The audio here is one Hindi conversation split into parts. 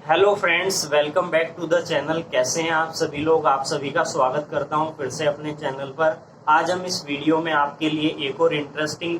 Hello friends, welcome back to the channel. कैसे हैं आप सभी लोग? आप सभी का स्वागत करता हूं फिर से अपने चैनल पर। आज हम इस वीडियो में आपके लिए एक और इंटरेस्टिंग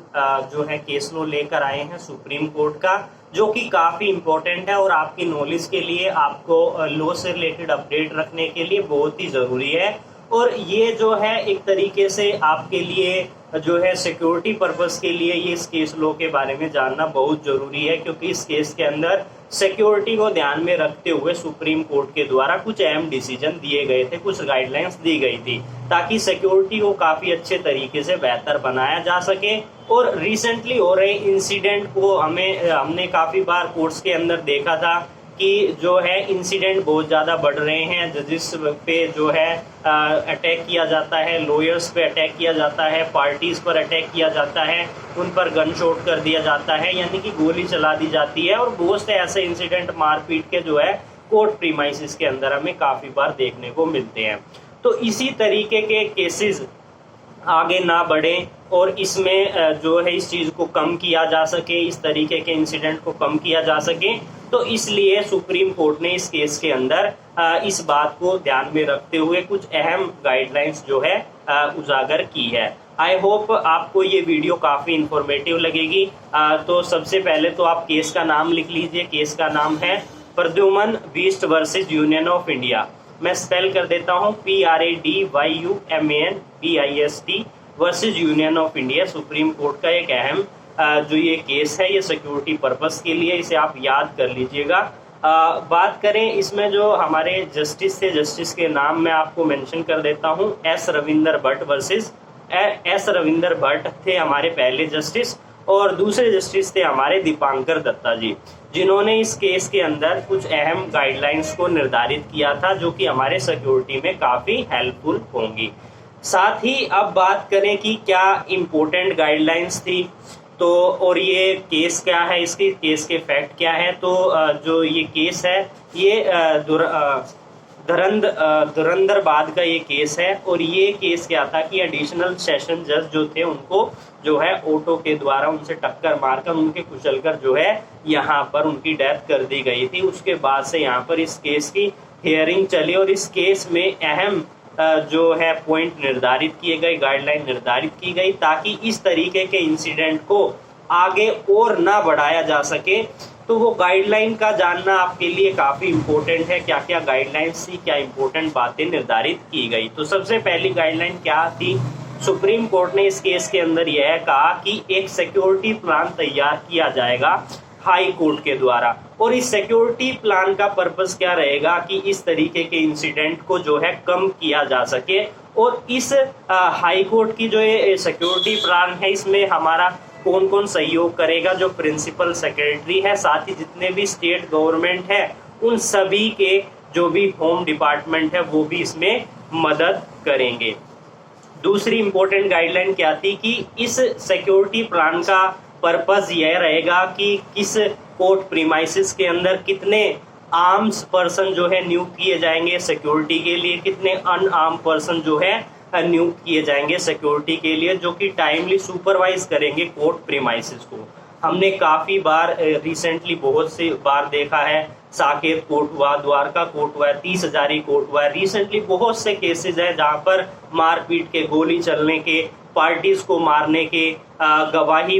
जो है केस लो लेकर आए हैं सुप्रीम कोर्ट का, जो कि काफी इम्पोर्टेंट है और आपकी नॉलेज के लिए, आपको लो से रिलेटेड अपडेट रखने के लिए बहुत ही जरूरी है। और ये जो है एक तरीके से आपके लिए जो है सिक्योरिटी पर्पस के लिए ये इस केस लॉ के बारे में जानना बहुत जरूरी है, क्योंकि इस केस के अंदर सिक्योरिटी को ध्यान में रखते हुए सुप्रीम कोर्ट के द्वारा कुछ अहम डिसीजन दिए गए थे, कुछ गाइडलाइंस दी गई थी, ताकि सिक्योरिटी को काफी अच्छे तरीके से बेहतर बनाया जा सके। और रिसेंटली हो रहे इंसिडेंट को हमने काफी बार कोर्ट्स के अंदर देखा था कि जो है इंसिडेंट बहुत ज़्यादा बढ़ रहे हैं। जजिस पे जो है अटैक किया जाता है, लॉयर्स पे अटैक किया जाता है, पार्टीज पर अटैक किया जाता है, उन पर गन शॉट कर दिया जाता है, यानी कि गोली चला दी जाती है। और बहुत से ऐसे इंसिडेंट मारपीट के जो है कोर्ट प्रीमाइसिस के अंदर हमें काफ़ी बार देखने को मिलते हैं। तो इसी तरीके के केसेस आगे ना बढ़े और इसमें जो है इस चीज़ को कम किया जा सके, इस तरीके के इंसिडेंट को कम किया जा सके, तो इसलिए सुप्रीम कोर्ट ने इस केस के अंदर इस बात को ध्यान में रखते हुए कुछ अहम गाइडलाइंस जो है उजागर की है। आई होप आपको ये वीडियो काफ़ी इंफॉर्मेटिव लगेगी। तो सबसे पहले तो आप केस का नाम लिख लीजिए। केस का नाम है Pradyuman Bisht versus union of India. मैं स्पेल कर देता हूँ PRADYUMANBIST versus union of India. Supreme court का एक अहम जो ये केस है, ये सिक्योरिटी पर्पस के लिए, इसे आप याद कर लीजिएगा। बात करें इसमें जो हमारे जस्टिस थे, जस्टिस के नाम मैं आपको मेंशन कर देता हूँ। S Ravinder Bhatt versus S Ravinder Bhatt थे हमारे पहले जस्टिस, और दूसरे जस्टिस थे हमारे दीपांकर दत्ता जी, जिन्होंने इस केस के अंदर कुछ अहम गाइडलाइंस को निर्धारित किया था, जो कि हमारे सिक्योरिटी में काफ़ी हेल्पफुल होंगी। साथ ही अब बात करें कि क्या इम्पोर्टेंट गाइडलाइंस थी, तो और ये केस क्या है, इसके केस के फैक्ट क्या है। तो जो ये केस है ये धुरंधरबाद का ये केस है। और ये केस क्या था कि एडिशनल सेशन जज जो थे, उनको जो है ऑटो के द्वारा उनसे टक्कर मारकर, उनके कुचलकर जो है यहाँ पर उनकी डेथ कर दी गई थी। उसके बाद से यहाँ पर इस केस की हियरिंग चली और इस केस में अहम जो है पॉइंट निर्धारित किए गए, गाइडलाइन निर्धारित की गई, ताकि इस तरीके के इंसिडेंट को आगे और ना बढ़ाया जा सके। तो वो गाइडलाइन का जानना आपके लिए काफ़ी इम्पोर्टेंट है। क्या क्या गाइडलाइंस थी, क्या इम्पोर्टेंट बातें निर्धारित की गई। तो सबसे पहली गाइडलाइन क्या थी? सुप्रीम कोर्ट ने इस केस के अंदर यह कहा कि एक सिक्योरिटी प्लान तैयार किया जाएगा हाई कोर्ट के द्वारा। और इस सिक्योरिटी प्लान का पर्पस क्या रहेगा कि इस तरीके के इंसिडेंट को जो है कम किया जा सके। और इस हाई कोर्ट की जो ये सिक्योरिटी प्लान है, इसमें हमारा कौन कौन सहयोग करेगा? जो प्रिंसिपल सेक्रेटरी है, साथ ही जितने भी स्टेट गवर्नमेंट है, उन सभी के जो भी होम डिपार्टमेंट है, वो भी इसमें मदद करेंगे। दूसरी इंपॉर्टेंट गाइडलाइन क्या थी कि इस सिक्योरिटी प्लान का पर्पस यह रहेगा कि किस कोर्ट प्रीमाइसिस के अंदर कितने आर्म्स पर्सन जो है नियुक्त किए जाएंगे सिक्योरिटी के लिए, कितने अनआर्म पर्सन जो है नियुक्त किए जाएंगे सिक्योरिटी के लिए, जो कि टाइमली सुपरवाइज करेंगे कोर्ट प्रीमाइसिस को। हमने काफ़ी बार रिसेंटली बहुत सी बार देखा है, साकेत कोर्ट हुआ, द्वारका कोर्ट हुआ, 30 हजारी कोर्ट हुआ। रिसेंटली बहुत से केसेस हैं जहां पर मारपीट के, गोली चलने के, पार्टीज को मारने के, गवाही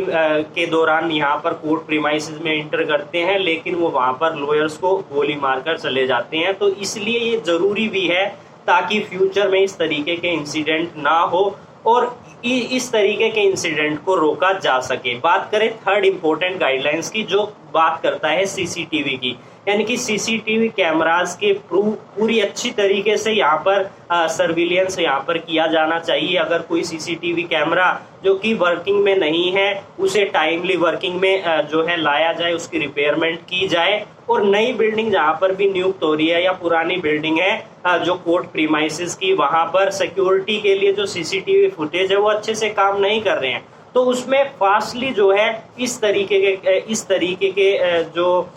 के दौरान यहाँ पर कोर्ट प्रीमाइसिस में इंटर करते हैं, लेकिन वो वहाँ पर लॉयर्स को गोली मारकर चले जाते हैं। तो इसलिए ये जरूरी भी है, ताकि फ्यूचर में इस तरीके के इंसिडेंट ना हो और इस तरीके के इंसिडेंट को रोका जा सके। बात करें थर्ड इंपॉर्टेंट गाइडलाइंस की, जो बात करता है सीसीटीवी की, यानी कि सीसीटीवी कैमरास के पूरी अच्छी तरीके से यहाँ पर सर्विलियंस यहाँ पर किया जाना चाहिए। अगर कोई सीसीटीवी कैमरा जो कि वर्किंग में नहीं है, उसे टाइमली वर्किंग में जो है लाया जाए, उसकी रिपेयरमेंट की जाए। और नई बिल्डिंग जहाँ पर भी नियुक्त हो रही है या पुरानी बिल्डिंग है जो कोर्ट प्रीमाइसिस की, वहाँ पर सिक्योरिटी के लिए जो सीसीटीवी फुटेज है वो अच्छे से काम नहीं कर रहे हैं, तो उसमें फास्टली जो है इस तरीके के जो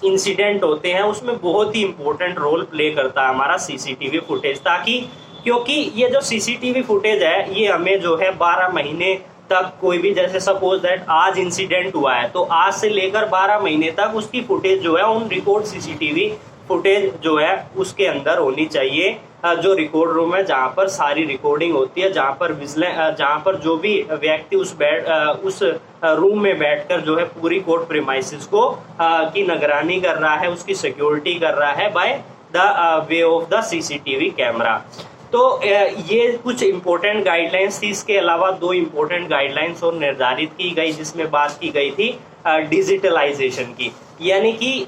इंसिडेंट होते हैं, उसमें बहुत ही इंपॉर्टेंट रोल प्ले करता है हमारा सीसीटीवी फुटेज। ताकि क्योंकि ये जो सीसीटीवी फुटेज है, ये हमें जो है 12 महीने तक कोई भी, जैसे सपोज दैट आज इंसिडेंट हुआ है तो आज से लेकर 12 महीने तक उसकी फुटेज जो है ऑन रिकॉर्ड सीसीटीवी फुटेज जो है उसके अंदर होनी चाहिए, जो रिकॉर्ड रूम है जहां पर सारी रिकॉर्डिंग होती है, जहां पर जो भी व्यक्ति उस रूम में बैठकर जो है पूरी कोर्ट प्रीमाइसेस को की निगरानी कर रहा है, उसकी सिक्योरिटी कर रहा है by the way of the CCTV camera. तो ये कुछ इंपॉर्टेंट गाइडलाइंस थी। इसके अलावा 2 इंपॉर्टेंट गाइडलाइंस और निर्धारित की गई, जिसमें बात की गई थी डिजिटलाइजेशन की। यानी कि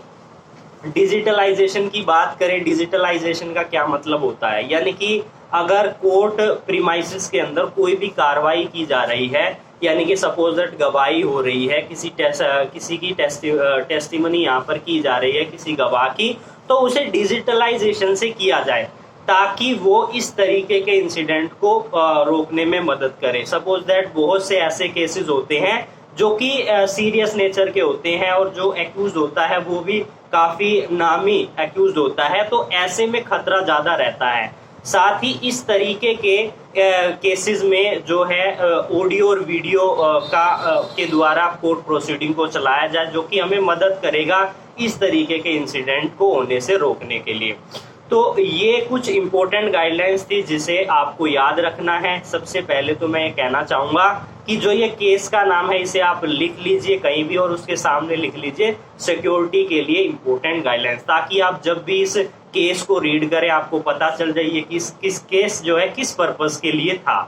डिजिटलाइजेशन की बात करें, डिजिटलाइजेशन का क्या मतलब होता है, यानी कि अगर कोर्ट प्रीमाइसेस के अंदर कोई भी कार्रवाई की जा रही है, यानी कि सपोज दैट गवाही हो रही है, किसी की टेस्टिमनी यहाँ पर की जा रही है किसी गवाह की, तो उसे डिजिटलाइजेशन से किया जाए ताकि वो इस तरीके के इंसिडेंट को रोकने में मदद करे। सपोज दैट बहुत से ऐसे केसेस होते हैं जो कि सीरियस नेचर के होते हैं और जो एक्यूज होता है वो भी काफी नामी एक्यूज होता है, तो ऐसे में खतरा ज्यादा रहता है। साथ ही इस तरीके के केसेस में जो है ऑडियो और वीडियो के द्वारा कोर्ट प्रोसीडिंग को चलाया जाए, जो कि हमें मदद करेगा इस तरीके के इंसिडेंट को होने से रोकने के लिए। तो ये कुछ इंपॉर्टेंट गाइडलाइंस थी जिसे आपको याद रखना है। सबसे पहले तो मैं ये कहना चाहूंगा कि जो ये केस का नाम है इसे आप लिख लीजिए कहीं भी और उसके सामने लिख लीजिए सिक्योरिटी के लिए इंपॉर्टेंट गाइडलाइंस, ताकि आप जब भी इस केस को रीड करें आपको पता चल जाए ये किस केस जो है किस पर्पस के लिए था।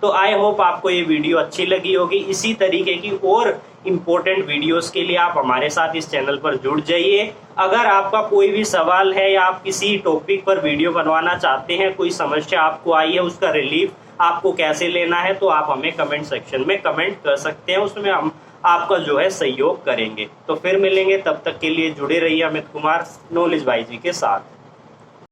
तो आई होप आपको ये वीडियो अच्छी लगी होगी। इसी तरीके की और इंपॉर्टेंट वीडियोस के लिए आप हमारे साथ इस चैनल पर जुड़ जाइए। अगर आपका कोई भी सवाल है या आप किसी टॉपिक पर वीडियो बनवाना चाहते हैं, कोई समस्या आपको आई है उसका रिलीफ आपको कैसे लेना है, तो आप हमें कमेंट सेक्शन में कमेंट कर सकते हैं, उसमें हम आपका जो है सहयोग करेंगे। तो फिर मिलेंगे, तब तक के लिए जुड़े रहिए अमित कुमार नॉलेज भाई जी के साथ।